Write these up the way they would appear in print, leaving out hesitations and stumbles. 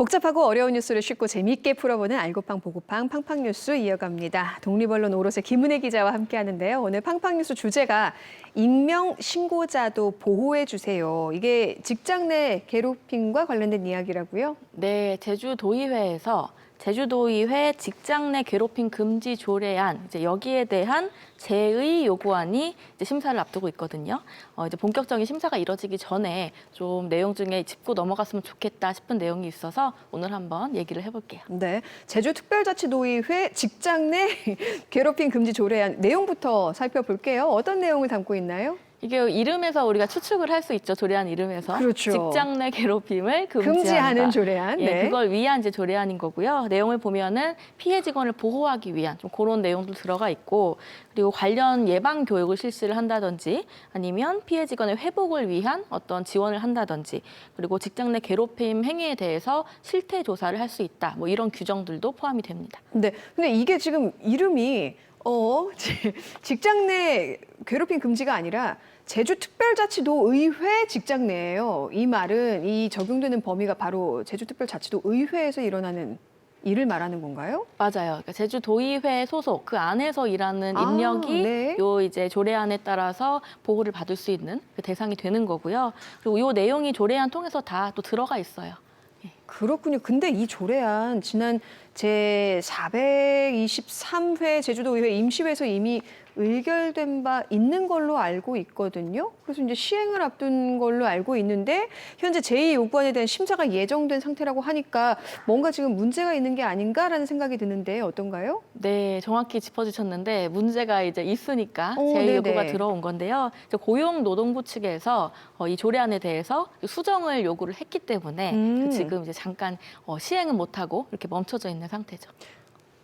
복잡하고 어려운 뉴스를 쉽고 재미있게 풀어보는 알고팡 보고팡 팡팡 뉴스 이어갑니다. 독립언론 오롯의 김은혜 기자와 함께하는데요. 오늘 팡팡 뉴스 주제가 익명 신고자도 보호해 주세요. 이게 직장 내 괴롭힘과 관련된 이야기라고요? 네, 제주도의회에서 제주도의회 직장 내 괴롭힘 금지 조례안 이제 여기에 대한 제의 요구안이 이제 심사를 앞두고 있거든요. 이제 본격적인 심사가 이뤄지기 전에 좀 내용 중에 짚고 넘어갔으면 좋겠다 싶은 내용이 있어서 오늘 한번 얘기를 해볼게요. 네, 제주특별자치도의회 직장 내 괴롭힘 금지 조례안 내용부터 살펴볼게요. 어떤 내용을 담고 있나요? 이게 이름에서 우리가 추측을 할 수 있죠. 조례안 이름에서. 그렇죠. 직장 내 괴롭힘을 금지한다. 금지하는 조례안. 예, 네. 그걸 위한 이제 조례안인 거고요. 내용을 보면은 피해 직원을 보호하기 위한 좀 그런 내용도 들어가 있고, 그리고 관련 예방 교육을 실시를 한다든지, 아니면 피해 직원의 회복을 위한 어떤 지원을 한다든지, 그리고 직장 내 괴롭힘 행위에 대해서 실태 조사를 할 수 있다. 뭐 이런 규정들도 포함이 됩니다. 네, 근데 이게 지금 이름이 직장 내 괴롭힘 금지가 아니라 제주특별자치도의회 직장 내예요. 이 말은 이 적용되는 범위가 바로 제주특별자치도의회에서 일어나는 일을 말하는 건가요? 맞아요. 그러니까 제주도의회 소속 그 안에서 일하는 인력이 네. 요 이제 조례안에 따라서 보호를 받을 수 있는 그 대상이 되는 거고요. 그리고 요 내용이 조례안 통해서 다 또 들어가 있어요. 그렇군요. 근데 이 조례안 지난 제 423회 제주도의회 임시회에서 이미 의결된 바 있는 걸로 알고 있거든요. 그래서 이제 시행을 앞둔 걸로 알고 있는데 현재 제2요구안에 대한 심사가 예정된 상태라고 하니까 뭔가 지금 문제가 있는 게 아닌가라는 생각이 드는데 어떤가요? 네, 정확히 짚어주셨는데 문제가 이제 있으니까 오, 제2요구가 네네. 들어온 건데요. 이제 고용노동부 측에서 이 조례안에 대해서 수정을 요구를 했기 때문에 지금 이제 잠깐 시행은 못하고 이렇게 멈춰져 있는 상태죠.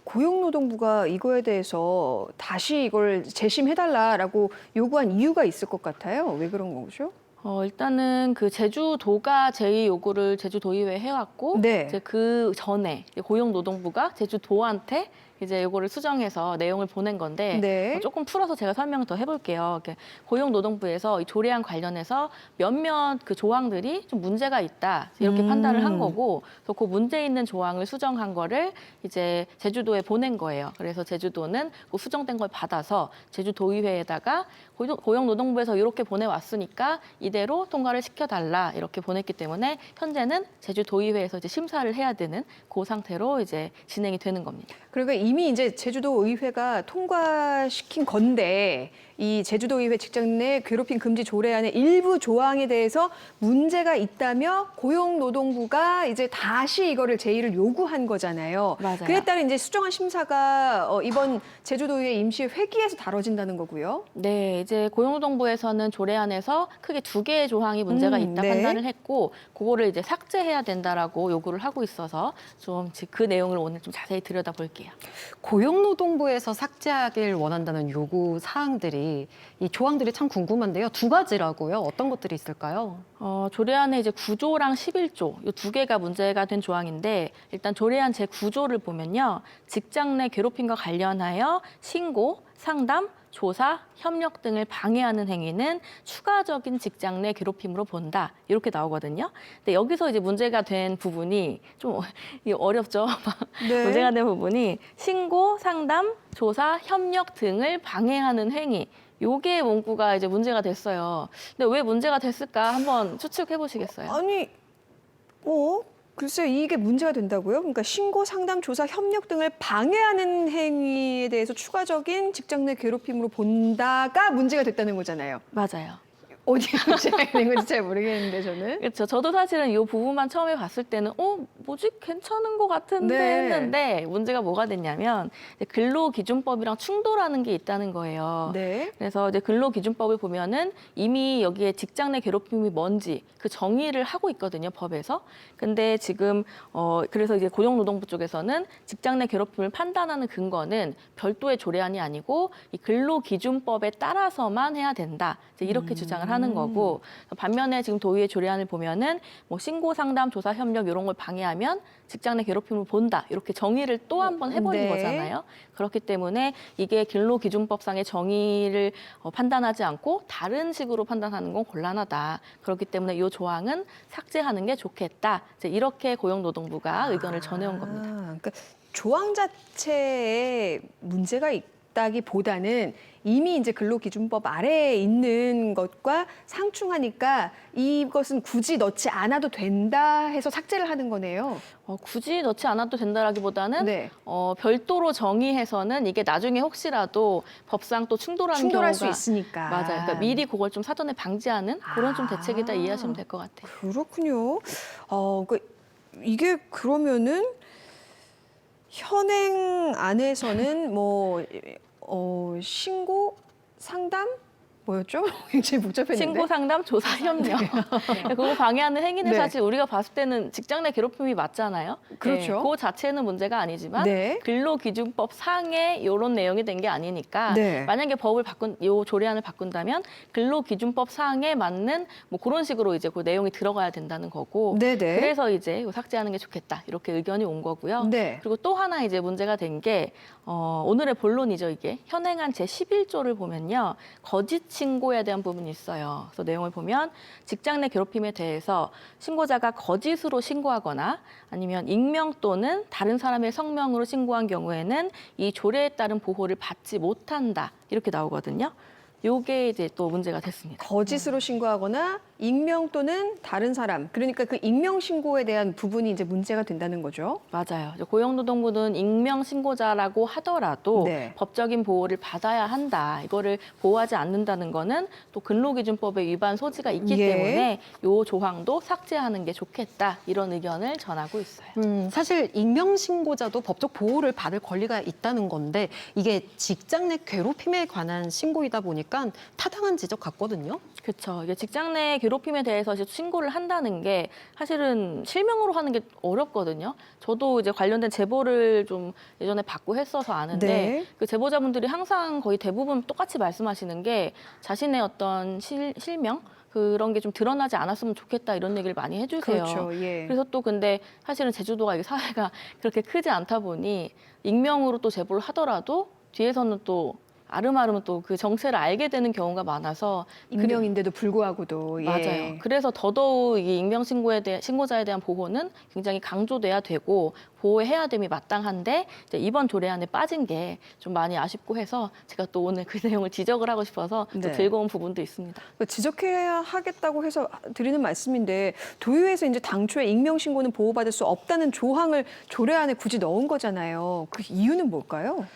고용노동부가 이거에 대해서 다시 이걸 재심해달라라고 요구한 이유가 있을 것 같아요. 왜 그런 거죠? 일단은 그 제주도가 제의 요구를 제주도의회에 해왔고, 네. 이제 그 전에 고용노동부가 제주도한테 이제 요거를 수정해서 내용을 보낸 건데, 네. 조금 풀어서 제가 설명을 더 해볼게요. 고용노동부에서 이 조례안 관련해서 몇몇 그 조항들이 좀 문제가 있다 이렇게 판단을 한 거고, 그래서 그 문제 있는 조항을 수정한 거를 이제 제주도에 보낸 거예요. 그래서 제주도는 그 수정된 걸 받아서 제주도의회에다가 고용노동부에서 이렇게 보내왔으니까 이대로 통과를 시켜달라 이렇게 보냈기 때문에 현재는 제주도의회에서 이제 심사를 해야 되는 그 상태로 이제 진행이 되는 겁니다. 그러니까 이미 이제 제주도의회가 통과시킨 건데 이 제주도의회 직장 내 괴롭힘 금지 조례안의 일부 조항에 대해서 문제가 있다며 고용노동부가 이제 다시 이거를 제의를 요구한 거잖아요. 맞아요. 그에 따른 이제 수정안 심사가 이번 제주도의회 임시 회기에서 다뤄진다는 거고요. 네, 이제 고용노동부에서는 조례안에서 크게 두 개의 조항이 문제가 있다 네. 판단을 했고, 그거를 이제 삭제해야 된다라고 요구를 하고 있어서 좀 그 내용을 오늘 좀 자세히 들여다볼게요. 고용노동부에서 삭제하길 원한다는 요구 사항들이 이 조항들이 참 궁금한데요. 두 가지라고요. 어떤 것들이 있을까요? 조례안의 이제 9조랑 11조 이 두 개가 문제가 된 조항인데, 일단 조례안 제 9조를 보면요. 직장 내 괴롭힘과 관련하여 신고, 상담, 조사, 협력 등을 방해하는 행위는 추가적인 직장 내 괴롭힘으로 본다. 이렇게 나오거든요. 근데 여기서 이제 문제가 된 부분이 좀 어렵죠. 네. 문제가 된 부분이 신고, 상담, 조사, 협력 등을 방해하는 행위. 요게 문구가 이제 문제가 됐어요. 근데 왜 문제가 됐을까 한번 추측해 보시겠어요? 아니, 글쎄 이게 문제가 된다고요? 그러니까 신고, 상담, 조사, 협력 등을 방해하는 행위에 대해서 추가적인 직장 내 괴롭힘으로 본다가 문제가 됐다는 거잖아요. 맞아요. 어디가 문제가 있는 건지 잘 모르겠는데 저는. 그렇죠. 저도 사실은 이 부분만 처음에 봤을 때는 뭐지? 괜찮은 것 같은데 네. 했는데 문제가 뭐가 됐냐면 이제 근로기준법이랑 충돌하는 게 있다는 거예요. 네. 그래서 이제 근로기준법을 보면은 이미 여기에 직장 내 괴롭힘이 뭔지 그 정의를 하고 있거든요, 법에서. 근데 지금 그래서 이제 고용노동부 쪽에서는 직장 내 괴롭힘을 판단하는 근거는 별도의 조례안이 아니고 이 근로기준법에 따라서만 해야 된다. 이제 이렇게 주장을 하는 하는 거고 반면에 지금 도의회 조례안을 보면은 뭐 신고 상담 조사 협력 이런 걸 방해하면 직장 내 괴롭힘을 본다 이렇게 정의를 또 한 번 해버린 네. 거잖아요. 그렇기 때문에 이게 근로기준법상의 정의를 판단하지 않고 다른 식으로 판단하는 건 곤란하다. 그렇기 때문에 이 조항은 삭제하는 게 좋겠다. 이제 이렇게 고용노동부가 의견을 전해온 겁니다. 그러니까 조항 자체에 문제가 있다기보다는 이미 이제 근로기준법 아래에 있는 것과 상충하니까 이것은 굳이 넣지 않아도 된다 해서 삭제를 하는 거네요. 굳이 넣지 않아도 된다라기보다는 네. 별도로 정의해서는 이게 나중에 혹시라도 법상 또 충돌하는 충돌할 경우가 수 있으니까. 맞아요. 그러니까 미리 그걸 좀 사전에 방지하는 그런 좀 대책이다 이해하시면 될 것 같아요. 그렇군요. 이게 그러면은 현행 안에서는 신고 상담 뭐였죠? 굉장히 복잡했는데. 신고 상담 조사 협력. 그거 방해하는 행위는 네. 사실 우리가 봤을 때는 직장 내 괴롭힘이 맞잖아요. 그렇죠. 그 자체는 문제가 아니지만 네. 근로기준법 상에 이런 내용이 된 게 아니니까 네. 만약에 요 조례안을 바꾼다면 근로기준법 상에 맞는 뭐 그런 식으로 이제 그 내용이 들어가야 된다는 거고. 네네. 그래서 이제 이거 삭제하는 게 좋겠다 이렇게 의견이 온 거고요. 네. 그리고 또 하나 이제 문제가 된 게 오늘의 본론이죠. 이게 현행안 제11조를 보면요. 거짓 신고에 대한 부분이 있어요. 그래서 내용을 보면 직장 내 괴롭힘에 대해서 신고자가 거짓으로 신고하거나 아니면 익명 또는 다른 사람의 성명으로 신고한 경우에는 이 조례에 따른 보호를 받지 못한다. 이렇게 나오거든요. 요게 이제 또 문제가 됐습니다. 거짓으로 신고하거나 익명 또는 다른 사람. 그러니까 그 익명 신고에 대한 부분이 이제 문제가 된다는 거죠. 맞아요. 이제 고용노동부는 익명 신고자라고 하더라도 네. 법적인 보호를 받아야 한다. 이거를 보호하지 않는다는 거는 또 근로기준법의 위반 소지가 있기 예. 때문에 이 조항도 삭제하는 게 좋겠다. 이런 의견을 전하고 있어요. 사실 익명 신고자도 법적 보호를 받을 권리가 있다는 건데 이게 직장 내 괴롭힘에 관한 신고이다 보니까 타당한 지적 같거든요. 그렇죠. 이게 직장 내 괴롭힘에 대해서 이제 신고를 한다는 게 사실은 실명으로 하는 게 어렵거든요. 저도 이제 관련된 제보를 좀 예전에 받고 했어서 아는데 네. 그 제보자분들이 항상 거의 대부분 똑같이 말씀하시는 게 자신의 어떤 실명 그런 게 좀 드러나지 않았으면 좋겠다 이런 얘기를 많이 해주세요. 그렇죠. 예. 그래서 또 근데 사실은 제주도가 이게 사회가 그렇게 크지 않다 보니 익명으로 또 제보를 하더라도 뒤에서는 또 아름아름 또 그 정체를 알게 되는 경우가 많아서 익명인데도 불구하고도. 예. 맞아요. 그래서 더더욱 이 익명 신고자에 대한 보호는 굉장히 강조돼야 되고 보호해야 됨이 마땅한데 이제 이번 조례안에 빠진 게 좀 많이 아쉽고 해서 제가 또 오늘 그 내용을 지적을 하고 싶어서 또 네. 들고 온 부분도 있습니다. 지적해야 하겠다고 해서 드리는 말씀인데 도의회에서 이제 당초에 익명 신고는 보호받을 수 없다는 조항을 조례안에 굳이 넣은 거잖아요. 그 이유는 뭘까요?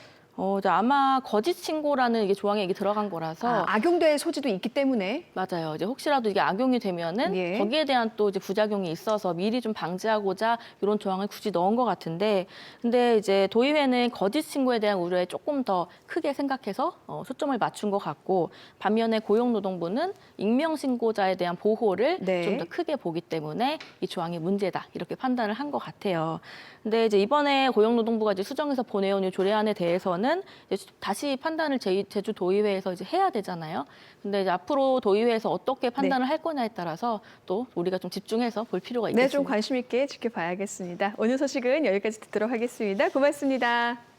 이제 아마 거짓 신고라는 이게 조항에 이게 들어간 거라서 악용될 소지도 있기 때문에. 맞아요. 이제 혹시라도 이게 악용이 되면은 예. 거기에 대한 또 이제 부작용이 있어서 미리 좀 방지하고자 이런 조항을 굳이 넣은 것 같은데, 근데 이제 도의회는 거짓 신고에 대한 우려에 조금 더 크게 생각해서 초점을 맞춘 것 같고, 반면에 고용노동부는 익명 신고자에 대한 보호를 네. 좀 더 크게 보기 때문에 이 조항이 문제다 이렇게 판단을 한 것 같아요. 근데 이제 이번에 고용노동부가 이제 수정해서 보내온 이 조례안에 대해서는 이제 다시 판단을 제주도의회에서 이제 해야 되잖아요. 근데 이제 앞으로 도의회에서 어떻게 판단을 할 거냐에 따라서 또 우리가 좀 집중해서 볼 필요가 있겠습니다. 네, 좀 관심 있게 지켜봐야겠습니다. 오늘 소식은 여기까지 듣도록 하겠습니다. 고맙습니다.